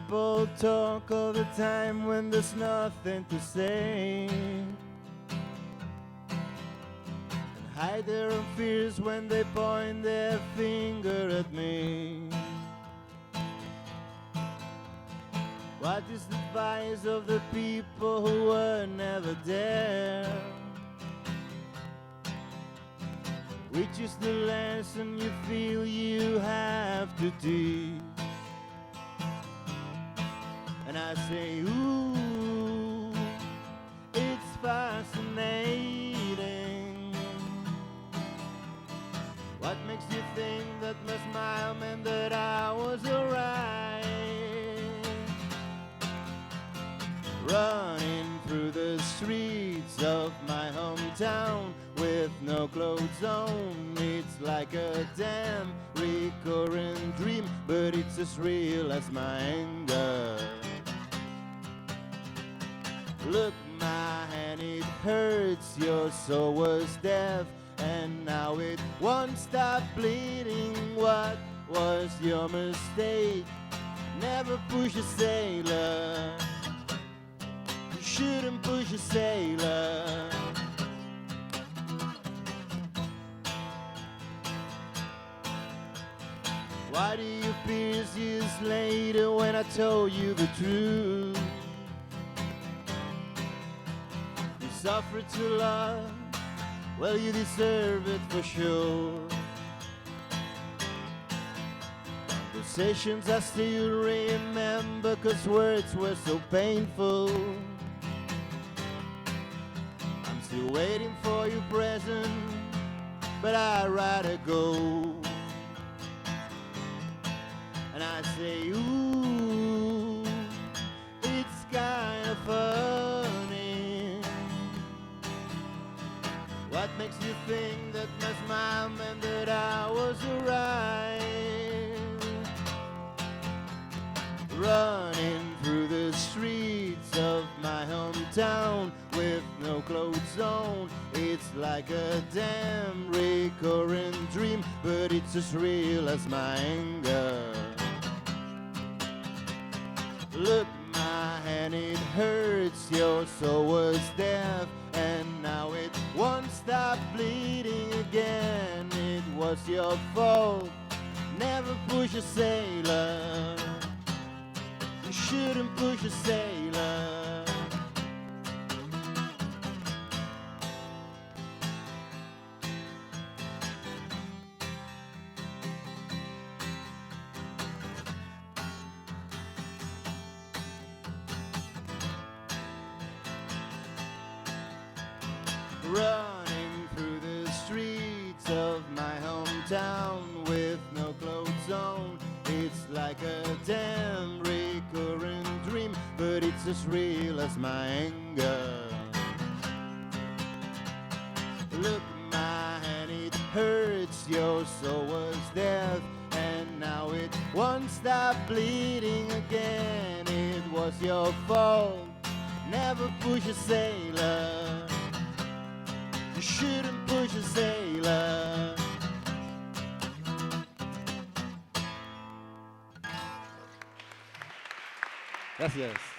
people talk all the time when there's nothing to say, and hide their own fears when they point their finger at me. What is the advice of the people who were never there? Which is the lesson you feel you have to teach? And I say, ooh, it's fascinating. What makes you think that my smile meant that I was alright? Running through the streets of my hometown with no clothes on. It's like a damn recurring dream, but it's as real as my anger. Look, my hand, it hurts, your soul was deaf, and now it won't stop bleeding. What was your mistake? Never push a sailor. You shouldn't push a sailor. Why do you pierce years later when I told you the truth? You suffered to love, well, you deserve it for sure. Conversations I still remember, 'cause words were so painful. I'm still waiting for your present, but I'd rather go. And I say, ooh, it's kind of funny. What makes you think that my smile meant that I was alright? Running through the streets of my hometown with no clothes on. It's like a damn recurring dream, but it's as real as my anger. Look, my hand, it hurts, your soul was deaf, and now it won't stop bleeding again. It was your fault, never push a sailor. You shouldn't push a sailor. Running through the streets of my hometown with no clothes on. It's like a damn recurring dream, but it's as real as my anger. Look, my hand, it hurts, your soul was deaf, and now it won't stop bleeding again. It was your fault, never push a sailor. You shouldn't push a sailor. Gracias.